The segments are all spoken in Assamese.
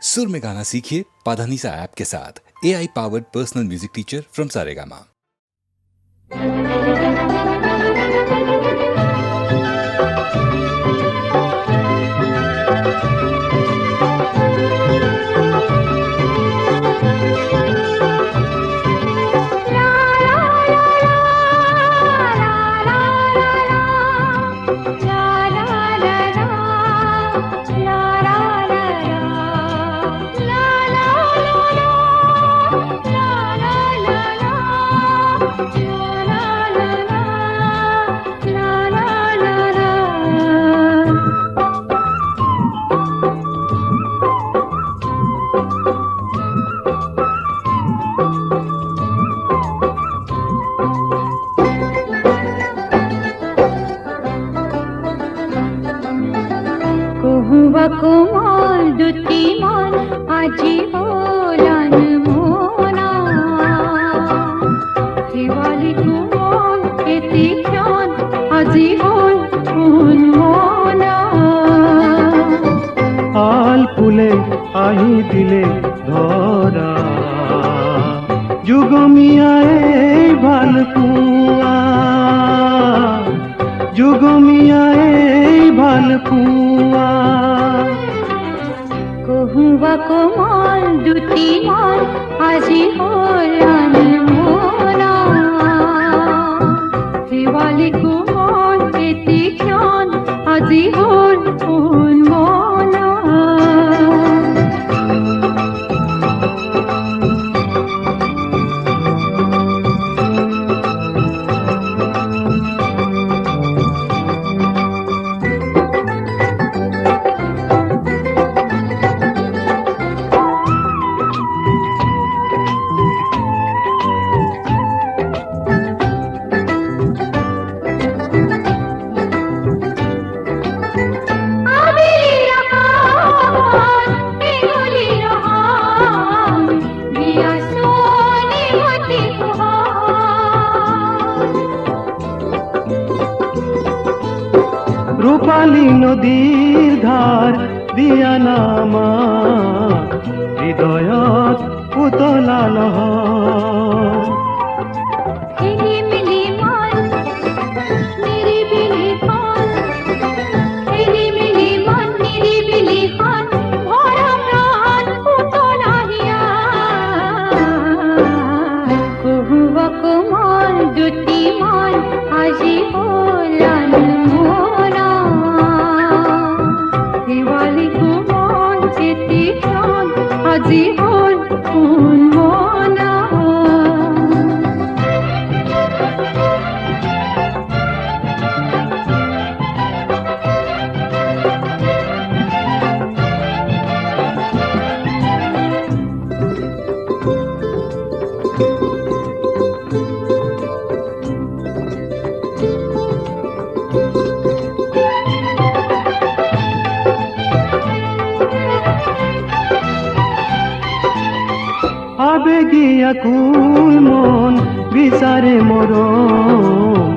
सुर में गाना सीखिए पाधानीसा ऐप के साथ। AI powered personal music teacher from Saregama. কহুবা কোমল দুটি মন আজি হলান মোনা শিৱালী কোমল এটি ক্ষণ আজি হল মোনা আল ফুলে আহি দিলে ধরা যুগমিয়াই ভাল পুয়া যুগমিয়াই ভাল পুয়া কহুবা কোমল দুটি মন আজি হলান মোনা শিৱালী কোমল এটি ক্ষণ আজি হল মোনা ৰূপালী নদীৰ ধাৰ দিয়া নামা হৃদয়ত পুতলা লহৰ হিলিমিলি মন নিৰিবিলি খন হিলিমিলি মন নিৰিবিলি খন ভৰা প্ৰাণ পুতলা হিয়া কহুবা কোমল দুটি মন আজি হলান মোনা শিৱালী কোমল এটি ক্ষণ আজি হল মোনা আবেগিয়া কুল মন বিচাৰে মৰম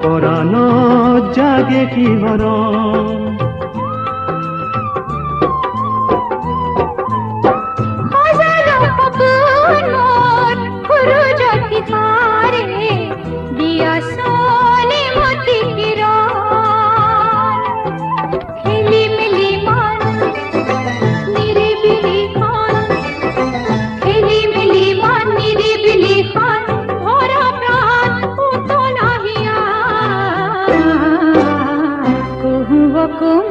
পৰাণত জাগে কি হৰম হাজারো ফাগুন মোর খুরুজতি হারে দিয়া সোনে মতি কিরণ হিলিমিলি মন নিরিবিলি খন হিলিমিলি মন নিরিবিলি খন ভরা প্রাণ পুতলা হিয়া কহুবা কোমল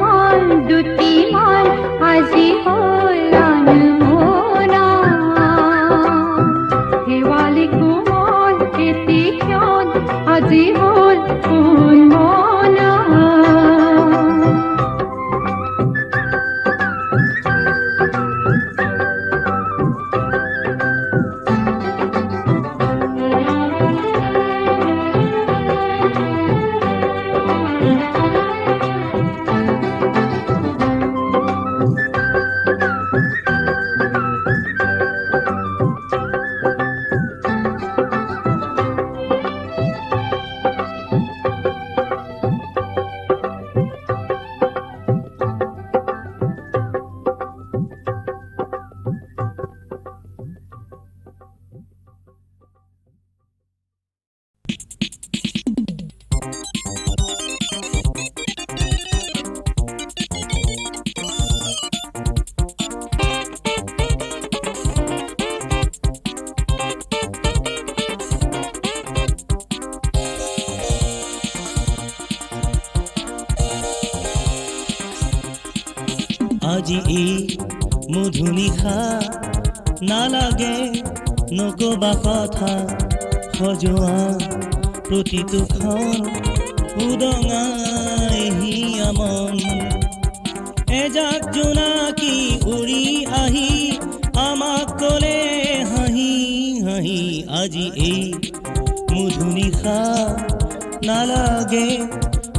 আজি এই মধু নিশা নালাগে নকবা কথা সজোৱা প্ৰতিটো ক্ষণ উদঙাই হিয়া মন এজাক জোনাকী উৰি আহি আমাক ক'লে হাঁহি হাঁহি আজি এই মধু নিশা নালাগে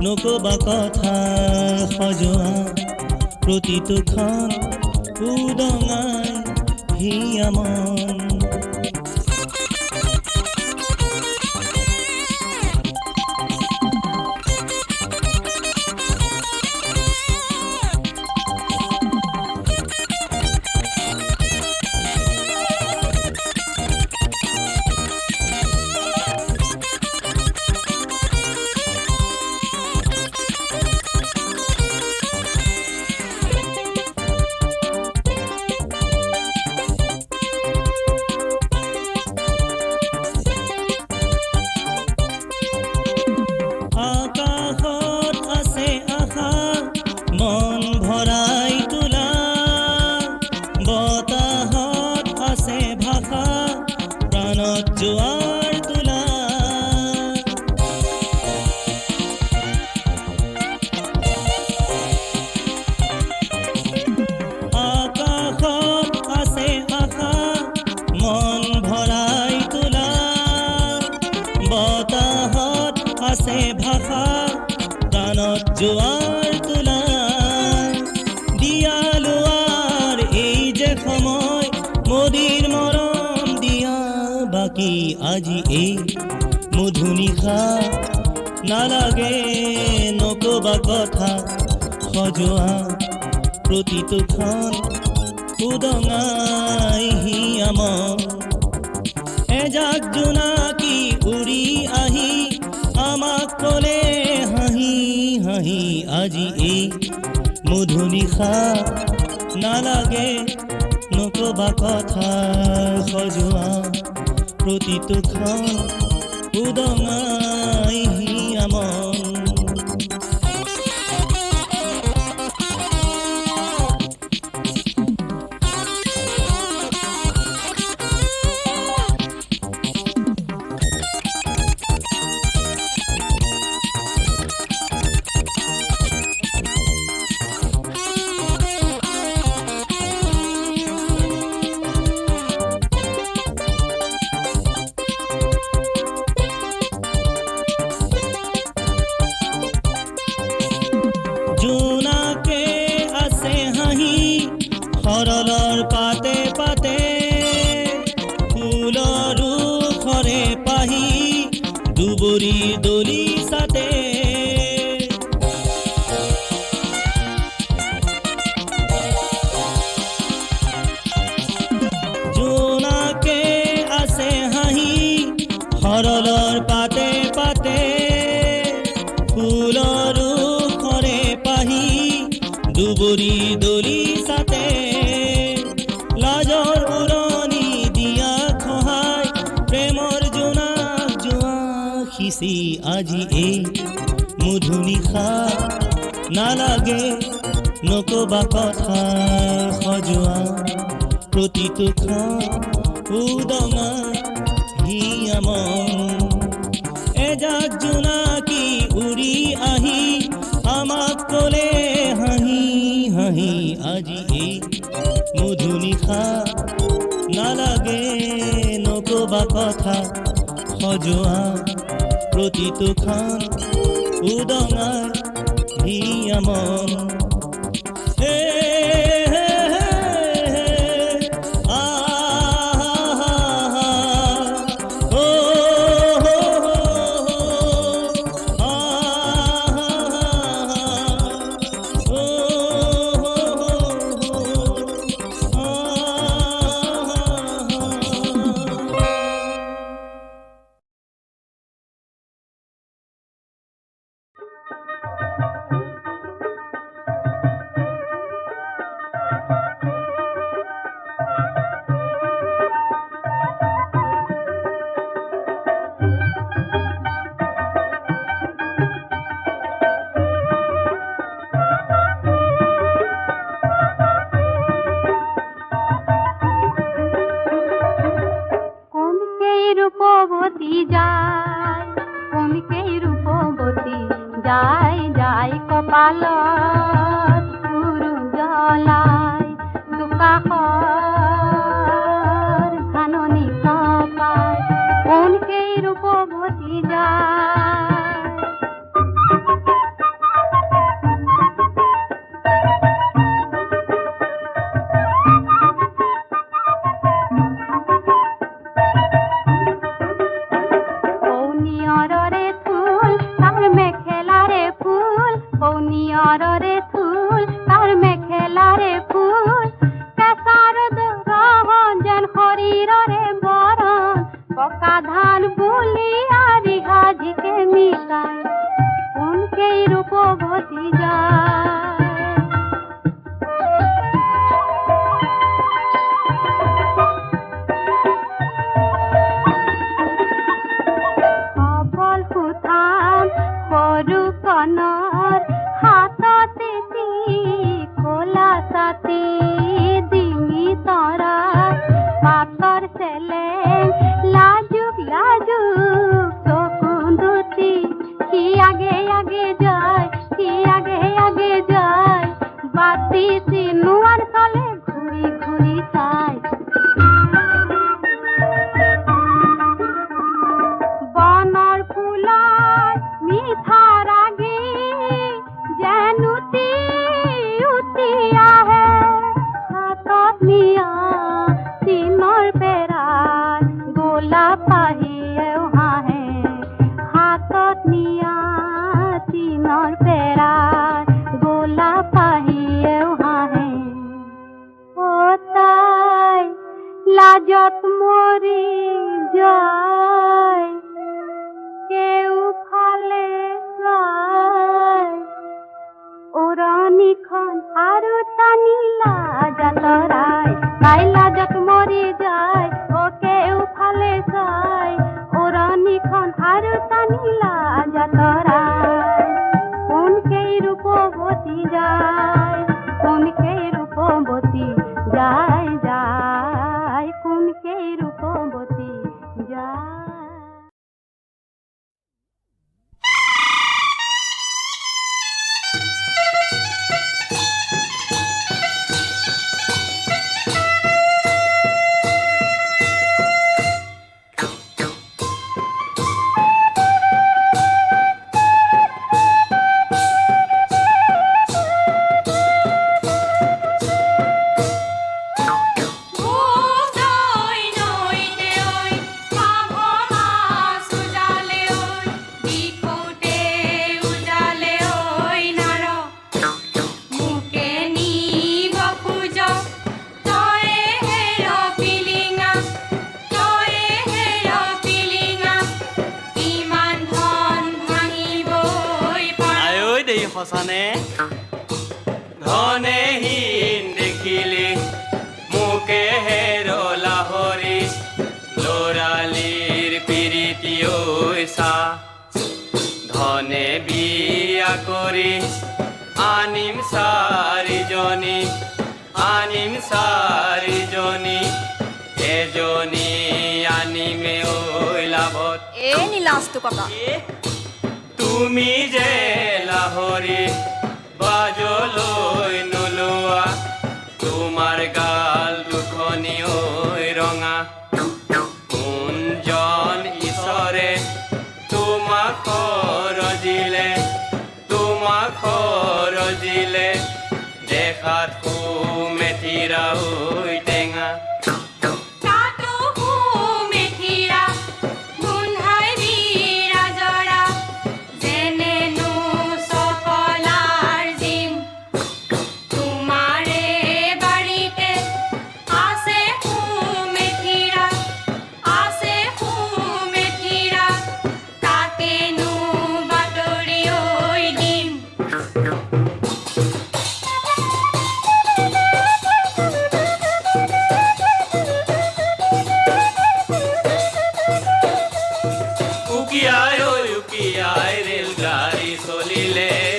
নকবা কথা সজোৱা প্ৰতিটো ক্ষণ উদঙাই হিয়া মন জোৱাৰ তোলা আকাশত আছে আশা মন ভৰাই তোলা বতাহত আছে ভাষা প্ৰাণত জোৱাৰ তোলা দিয়া লোৱাৰ এই যে সময় মোদীৰ মৰম দিয়া বাকী আজি এই মধু নিশা নালাগে নকবা কথা সজোৱা প্ৰতিটো ক্ষণ উদঙাই হিয়া মন এজাক জোনাকী উৰি আহি আমাক ক'লে হাঁহি হাঁহি আজি এই মধু নিশা নালাগে নকবা কথা সজোৱা প্ৰতিটো ক্ষণ উদঙাই হিয়া মন জোনাকে আছে হাঁহি সৰলৰ পাতে পাতে ফুলৰো খৰে পাহি দুবৰি দলি চাতে জোনাকে আছে হাঁহি সৰলৰ পাতে পাতে ফুলৰো খৰে পাহি দুবৰি দলি চাতে লাজৰ উৰণি দিয়া খহাই প্ৰেমৰ জোনাক জোৱা সিঁচি আজি এই মধু নিশা নালাগে নকবা কথা সজোৱা প্ৰতিটো ক্ষণ উদঙাই হিয়া মন এজাক জোনাকী উৰি আহি আমাক ক'লে হাঁহি হাঁহি আজি এই মধু নিশা নালাগে নকবা কথা সজোৱা প্ৰতিটো ক্ষণ উদঙাই হিয়া মন যায় কোনকেই ৰূপবতী যায় যায় কপালত গুৰু জ্বলায় দুকাশৰ ধাননি কপায় কোনকেই ৰূপবতী যায় পৌনিয়ৰৰে ফুল তাৰ মেখেলাৰে ফুল পৌনিয়ৰৰে ফুল তাৰ মেখেলাৰে ফুল কেঁচাৰ দৰহন যেন শৰীৰৰে বৰণ পকা ধান বুলি আৰি সাজিকে মিলাই কোনকেই ৰূপবতী যায় সবল সুঠাম সৰু কণৰ হাততে কলা ছাতি ডিঙি তৰা পাতৰ চেলেং লাজুক লাজুক চকু দুটি সি আগে আগে যায় সি আগে আগে যায় বাতি চিনোৱাৰ চলে ঘূৰি ঘূৰি চায় বনৰ ফুলৰ মিঠা ৰাগী যেন উটি উটি আহে হাতত নিয়া চিনৰ পেৰাত গোলাপ পাহিয়েও হাঁহে হাতত নিয়া চিনৰ পেৰাত গোলাপ পাহিয়েও হাঁহে অ তাই লাজত মৰি যায় কেউফালে চায় উৰণিখন আৰু টানিলা যাতৰাই তাই লাজত মৰি যায় অ কেউফালে চায় উৰণিখন আৰু টানিলা যাতৰাই কোনকেই ৰূপবতী যায় কোনকেই ৰূপবতী যায় যায় কোনকেই ৰূপবতী যায় সঁচানে ধনেহীন দেখিলি মোকে হেৰলা হৰি লৰালিৰ পিৰিতি ঐ চা ধনে বিয়া কৰি আনিম চাৰিজনী এজনী আনিমে ঐ লাভত এই নীলাজটো কথা তুমি যে লাহৰি বাজলৈ নোলোৱা তোমাৰ গাল দুখনি ঐ ৰঙা কোনজন ঈশ্বৰে তোমাক ৰজিলে দেখাত সুমেথিৰা ঐ টেঙা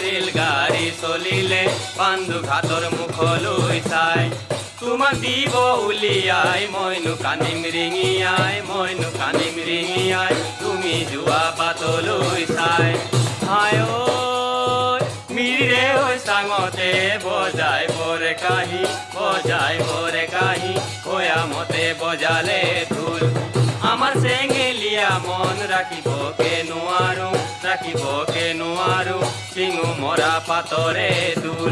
ৰেলগাড়ী চলিলে পাণ্ডু ঘাটৰ মুখলৈ চাই তোমাক দিব উলিয়াই মইনো কান্দিম ৰিঙিয়াই তুমি যোৱা বাটলৈ চাই হায় ঐ মিৰে হৈ চাঙতে বজাই বৰে কাহি কয়ামতে বজালে ঢোল আমাৰ চেঙেলীয়া মন ৰাখিবকে নোৱাৰো চিঙু মৰা পাতৰে দোল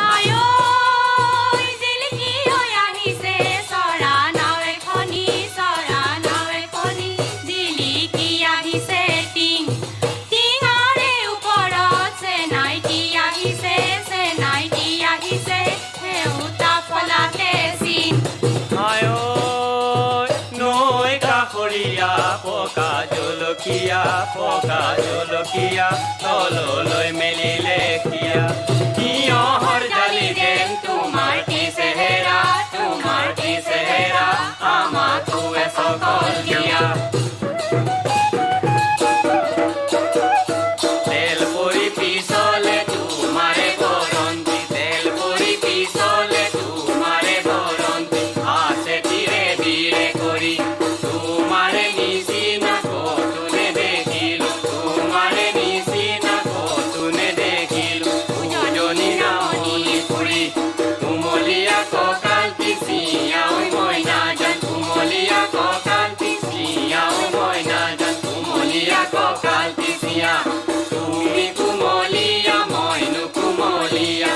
আয়ৈ জিলিকি হৈ আহিছে চৰা নাও এখনি জিলিকি আহিছে টিঙৰে ওপৰত চেনাইটি আহিছে সেউতা ফলাতে চিন আয় নৈ কাষৰীয়া পকা জলকীয়া তললৈ মেলিলে খিয়া তিয়হৰ জালি যেন তোমাৰ কি চেহেৰা আমাকো এচকল দিয়া তেল পৰি পিছলে তোমাৰে বৰন্তি আছে ধীৰে ধীৰে কৰি তোমাৰে নিচিনা কতোনে দেখিলো উজনি নাৱনি ফুৰি কুমলীয়া কঁকাল পিচিয়া ঐ মইনা জান কুমলীয়া কঁকাল পিচিয়া তুমি কুমলীয়া মইনো কুমলীয়া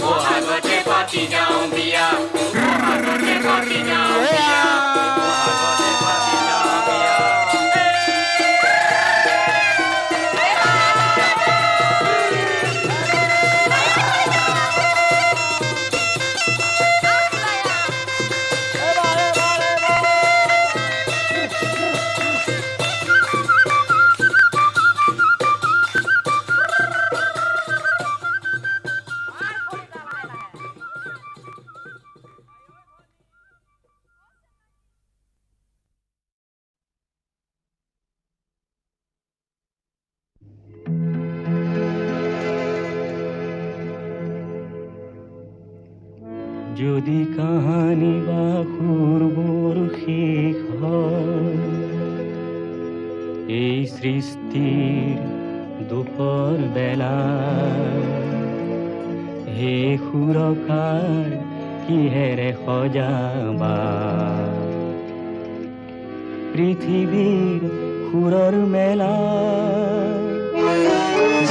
বহাগতে পাতি যাওঁ বিয়া যদি কাহানি বা সুৰবোৰ শেষ হয় এই সৃষ্টিৰ দুপৰ বেলা হে সুৰকাৰ কিহেৰে সজাবা পৃথিৱীৰ সুৰৰ মেলা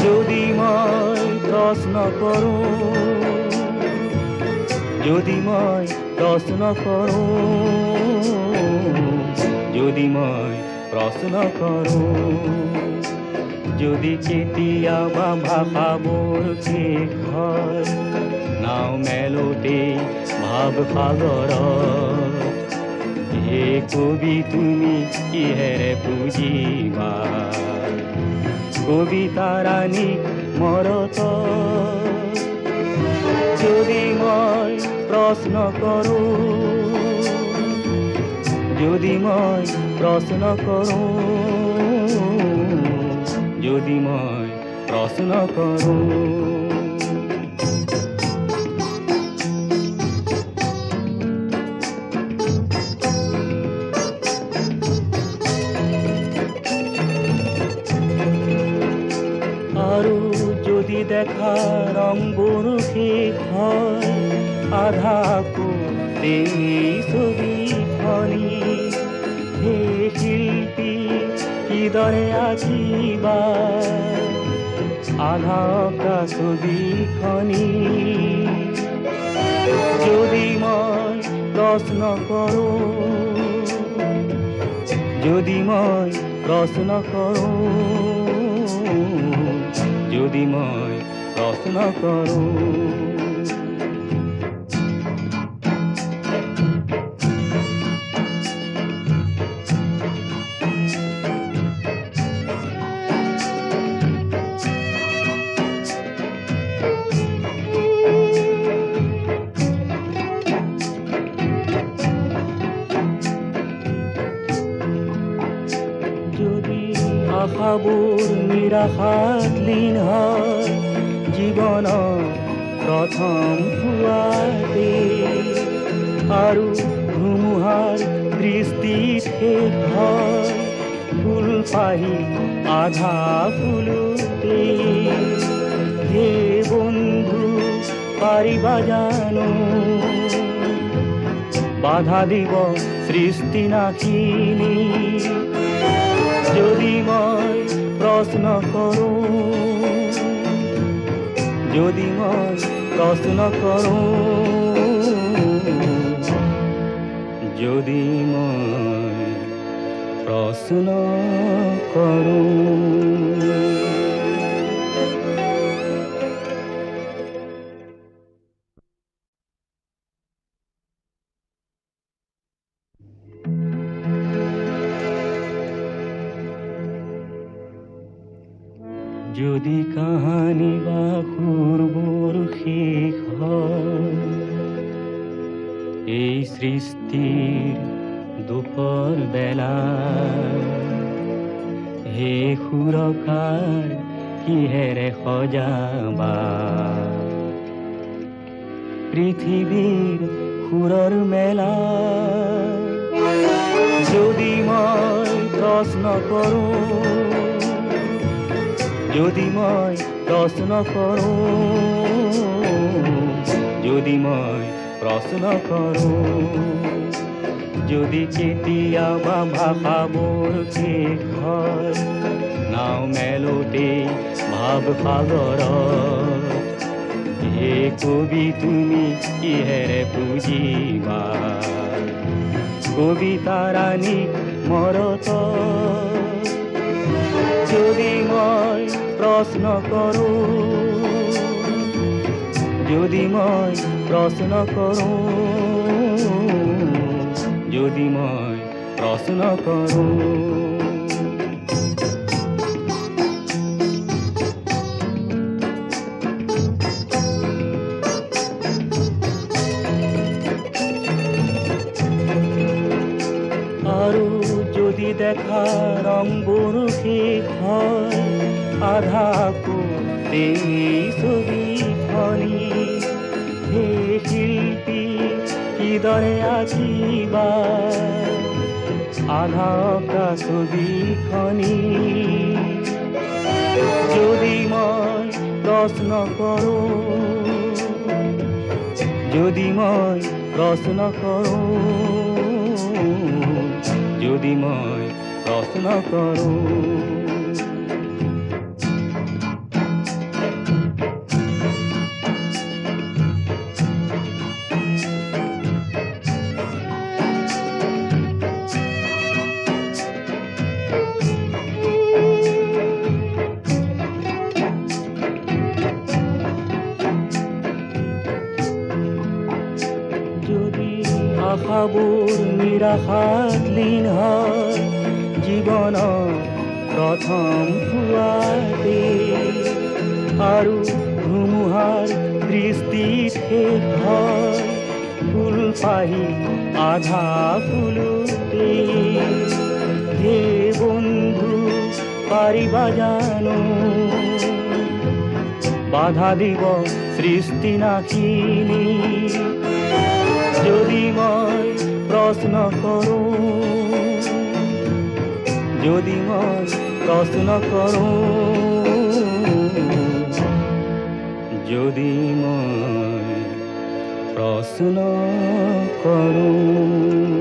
যদি মই প্ৰশ্ন কৰোঁ যদি মই প্ৰশ্ন কৰোঁ যদি কেতিয়াবা ভাষাবোৰ শেষ হয় নাও মেলোতে ভাৱ সাগৰত হে কবি তুমি কিহেৰে পুজিবা কবিতাৰাণীক মৰত যদি মই প্ৰশ্ন কৰোঁ যদি মই প্ৰশ্ন কৰোঁ আৰু যদি দেখা ৰংবোৰ শেষ হয় আধাকো এই ছবিখনি হে শিল্পী কিদৰে আঁকিবা আধা ছবিখনি যদি মই প্ৰশ্ন কৰোঁ যদি মই প্ৰশ্ন কৰোঁ আশাবোৰ নিৰাশাত লীন হয় জীৱনৰ প্ৰথম হোৱাতে আৰু ধুমুহাৰ দৃষ্টিত শেষ হয় ফুল পাহি আধা ফুলোতে হে বন্ধু পাৰিবা জানো বাধা দিব সৃষ্টি নাখিনী যদি মই প্ৰশ্ন কৰোঁ যদি মই প্ৰশ্ন কৰোঁ যদি মই প্ৰশ্ন কৰোঁ যদি কাহানী বা সুৰবোৰ শেষ হয় এই সৃষ্টিৰ দুপৰ বেলা হে সুৰকাৰ কিহেৰে সজাবা পৃথিৱীৰ সুৰৰ মেলা যদি মই প্ৰশ্ন কৰোঁ যদি মই প্ৰশ্ন কৰোঁ যদি মই প্ৰশ্ন কৰোঁ যদি কেতিয়াবা ভাষাবোৰ শেষ হয় নাও মেলোতে ভাৱ সাগৰত হে কবি তুমি কিহেৰে বুজিবা কবিতাৰাণীক মৰত যদি মই প্ৰশ্ন কৰোঁ যদি মই প্ৰশ্ন কৰোঁ যদি মই প্ৰশ্ন কৰোঁ আৰু যদি দেখা ৰংবোৰ শেষ হয় আধাকো ছবিখনি হে শিল্পী কিদৰে আঁকিবা আধা ছবিখনি যদি মই প্ৰশ্ন কৰোঁ যদি মই প্ৰশ্ন কৰোঁ যদি মই প্ৰশ্ন কৰোঁ আশাবোৰ নিৰাশাত লীন হয় জীৱনৰ প্ৰথম হোৱাতে আৰু ধুমুহাৰ দৃষ্টিত শেষ হয় ফুল পাহি আধা ফুলোতে হে বন্ধু পাৰিবা জানো বাধা দিব সৃষ্টি নাখিনী যদি মই প্ৰশ্ন কৰোঁ যদি মই প্ৰশ্ন কৰোঁ যদি মই প্ৰশ্ন কৰোঁ